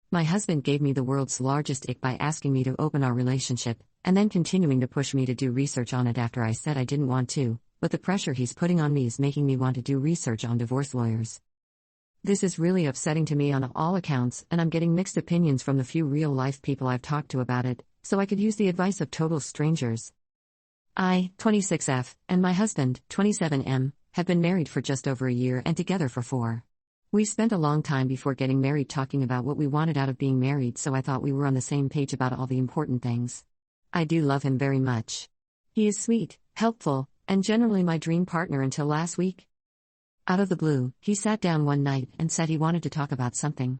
My husband gave me the world's largest ick by asking me to open our relationship, and then continuing to push me to do research on it after I said I didn't want to, but the pressure he's putting on me is making me want to do research on divorce lawyers. This is really upsetting to me on all accounts, and I'm getting mixed opinions from the few real-life people I've talked to about it, so I could use the advice of total strangers. I, 26F, and my husband, 27M, have been married for just over a year and together for 4. We spent a long time before getting married talking about what we wanted out of being married, so I thought we were on the same page about all the important things. I do love him very much. He is sweet, helpful, and generally my dream partner until last week. Out of the blue, he sat down one night and said he wanted to talk about something.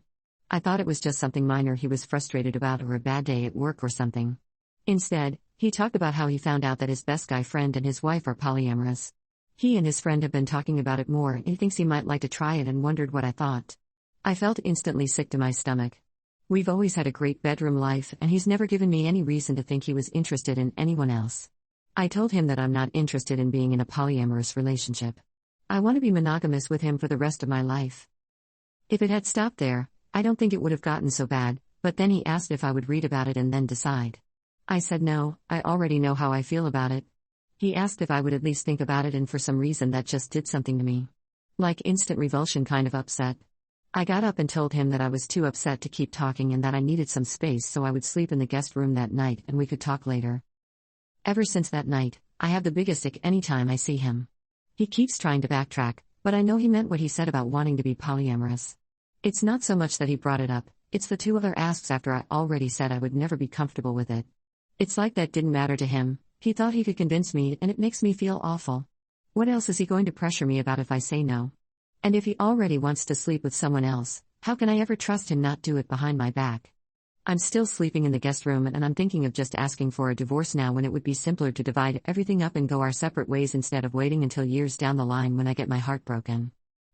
I thought it was just something minor he was frustrated about or a bad day at work or something. Instead, he talked about how he found out that his best guy friend and his wife are polyamorous. He and his friend have been talking about it more and he thinks he might like to try it and wondered what I thought. I felt instantly sick to my stomach. We've always had a great bedroom life and he's never given me any reason to think he was interested in anyone else. I told him that I'm not interested in being in a polyamorous relationship. I want to be monogamous with him for the rest of my life. If it had stopped there, I don't think it would have gotten so bad, but then he asked if I would read about it and then decide. I said no, I already know how I feel about it. He asked if I would at least think about it, and for some reason that just did something to me. Like instant revulsion kind of upset. I got up and told him that I was too upset to keep talking and that I needed some space, so I would sleep in the guest room that night and we could talk later. Ever since that night, I have the biggest ick anytime I see him. He keeps trying to backtrack, but I know he meant what he said about wanting to be polyamorous. It's not so much that he brought it up, it's the 2 other asks after I already said I would never be comfortable with it. It's like that didn't matter to him. He thought he could convince me, and it makes me feel awful. What else is he going to pressure me about if I say no? And if he already wants to sleep with someone else, how can I ever trust him not do it behind my back? I'm still sleeping in the guest room and I'm thinking of just asking for a divorce now when it would be simpler to divide everything up and go our separate ways instead of waiting until years down the line when I get my heart broken.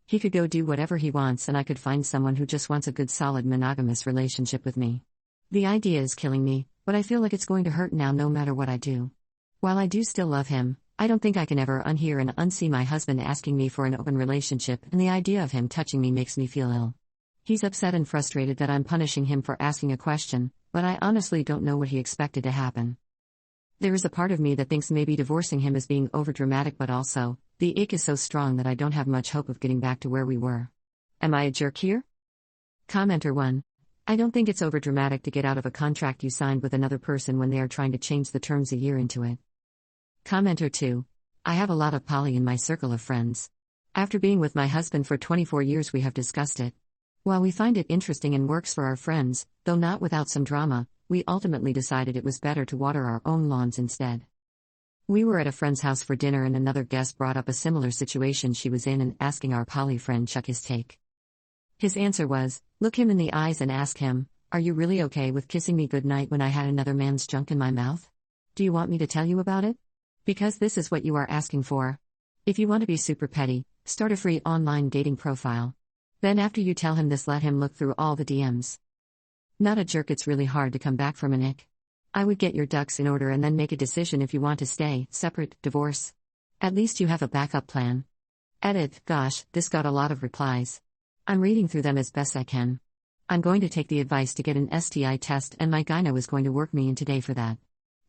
He could go do whatever he wants and I could find someone who just wants a good solid monogamous relationship with me. The idea is killing me, but I feel like it's going to hurt now no matter what I do. While I do still love him, I don't think I can ever unhear and unsee my husband asking me for an open relationship, and the idea of him touching me makes me feel ill. He's upset and frustrated that I'm punishing him for asking a question, but I honestly don't know what he expected to happen. There is a part of me that thinks maybe divorcing him is being overdramatic, but also, the ick is so strong that I don't have much hope of getting back to where we were. Am I a jerk here? Commenter 1. I don't think it's overdramatic to get out of a contract you signed with another person when they are trying to change the terms a year into it. Commenter 2. I have a lot of poly in my circle of friends. After being with my husband for 24 years we have discussed it. While we find it interesting and works for our friends, though not without some drama, we ultimately decided it was better to water our own lawns instead. We were at a friend's house for dinner and another guest brought up a similar situation she was in and asking our poly friend Chuck his take. His answer was, look him in the eyes and ask him, are you really okay with kissing me goodnight when I had another man's junk in my mouth? Do you want me to tell you about it? Because this is what you are asking for. If you want to be super petty, start a free online dating profile. Then after you tell him this, let him look through all the DMs. Not a jerk, it's really hard to come back from an ick. I would get your ducks in order and then make a decision if you want to stay, separate, divorce. At least you have a backup plan. Edit, gosh, this got a lot of replies. I'm reading through them as best I can. I'm going to take the advice to get an STI test and my gyno is going to work me in today for that.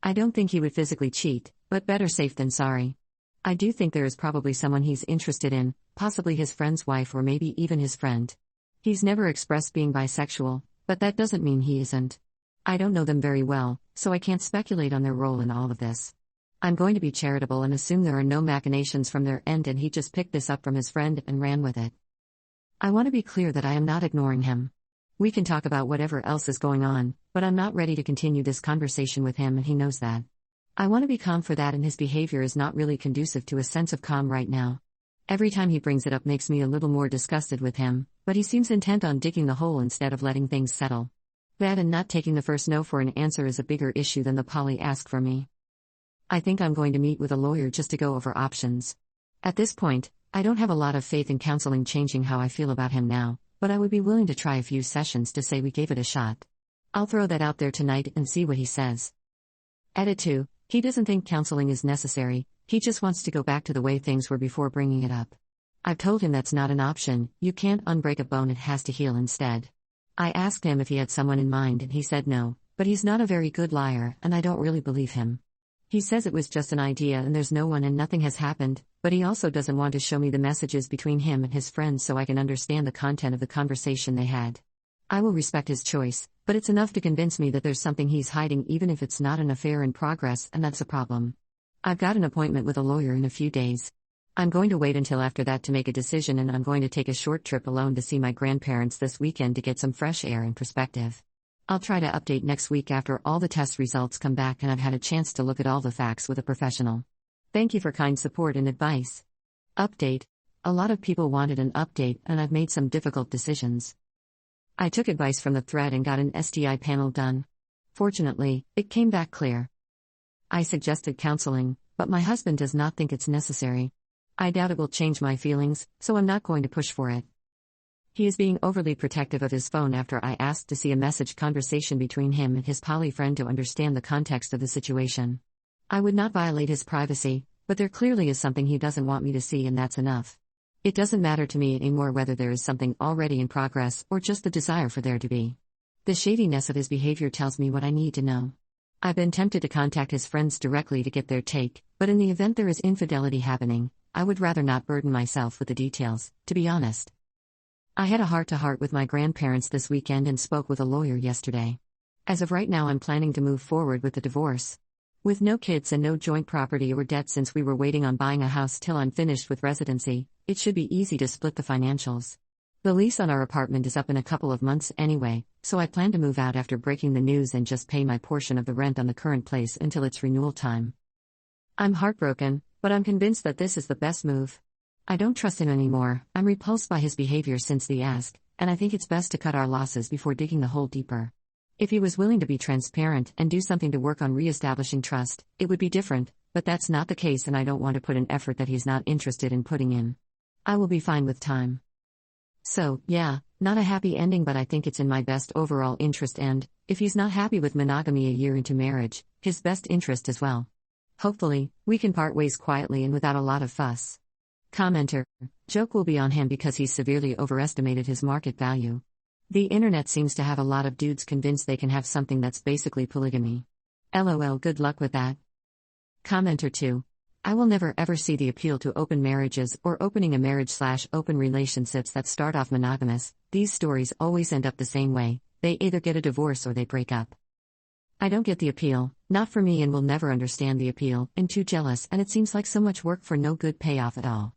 I don't think he would physically cheat, but better safe than sorry. I do think there is probably someone he's interested in, possibly his friend's wife or maybe even his friend. He's never expressed being bisexual, but that doesn't mean he isn't. I don't know them very well, so I can't speculate on their role in all of this. I'm going to be charitable and assume there are no machinations from their end and he just picked this up from his friend and ran with it. I want to be clear that I am not ignoring him. We can talk about whatever else is going on, but I'm not ready to continue this conversation with him and he knows that. I want to be calm for that and his behavior is not really conducive to a sense of calm right now. Every time he brings it up makes me a little more disgusted with him, but he seems intent on digging the hole instead of letting things settle. That and not taking the first no for an answer is a bigger issue than the poly ask for me. I think I'm going to meet with a lawyer just to go over options. At this point, I don't have a lot of faith in counseling changing how I feel about him now, but I would be willing to try a few sessions to say we gave it a shot. I'll throw that out there tonight and see what he says. Edit 2. He doesn't think counseling is necessary, he just wants to go back to the way things were before bringing it up. I've told him that's not an option, you can't unbreak a bone, it has to heal instead. I asked him if he had someone in mind and he said no, but he's not a very good liar and I don't really believe him. He says it was just an idea and there's no one and nothing has happened, but he also doesn't want to show me the messages between him and his friends so I can understand the content of the conversation they had. I will respect his choice, but it's enough to convince me that there's something he's hiding even if it's not an affair in progress, and that's a problem. I've got an appointment with a lawyer in a few days. I'm going to wait until after that to make a decision, and I'm going to take a short trip alone to see my grandparents this weekend to get some fresh air and perspective. I'll try to update next week after all the test results come back and I've had a chance to look at all the facts with a professional. Thank you for kind support and advice. Update. A lot of people wanted an update and I've made some difficult decisions. I took advice from the thread and got an STI panel done. Fortunately, it came back clear. I suggested counseling, but my husband does not think it's necessary. I doubt it will change my feelings, so I'm not going to push for it. He is being overly protective of his phone after I asked to see a message conversation between him and his poly friend to understand the context of the situation. I would not violate his privacy, but there clearly is something he doesn't want me to see, and that's enough. It doesn't matter to me anymore whether there is something already in progress or just the desire for there to be. The shadiness of his behavior tells me what I need to know. I've been tempted to contact his friends directly to get their take, but in the event there is infidelity happening, I would rather not burden myself with the details, to be honest. I had a heart-to-heart with my grandparents this weekend and spoke with a lawyer yesterday. As of right now, I'm planning to move forward with the divorce. With no kids and no joint property or debt since we were waiting on buying a house till I'm finished with residency, it should be easy to split the financials. The lease on our apartment is up in a couple of months anyway, so I plan to move out after breaking the news and just pay my portion of the rent on the current place until it's renewal time. I'm heartbroken, but I'm convinced that this is the best move. I don't trust him anymore. I'm repulsed by his behavior since the ask, and I think it's best to cut our losses before digging the hole deeper. If he was willing to be transparent and do something to work on re-establishing trust, it would be different, but that's not the case and I don't want to put an effort that he's not interested in putting in. I will be fine with time. So, yeah, not a happy ending, but I think it's in my best overall interest and, if he's not happy with monogamy a year into marriage, his best interest as well. Hopefully, we can part ways quietly and without a lot of fuss. Commenter. Joke will be on him because he's severely overestimated his market value. The internet seems to have a lot of dudes convinced they can have something that's basically polygamy. LOL, good luck with that. Commenter 2. I will never ever see the appeal to open marriages or opening a marriage/open relationships that start off monogamous. These stories always end up the same way: they either get a divorce or they break up. I don't get the appeal, not for me, and will never understand the appeal. I'm too jealous and it seems like so much work for no good payoff at all.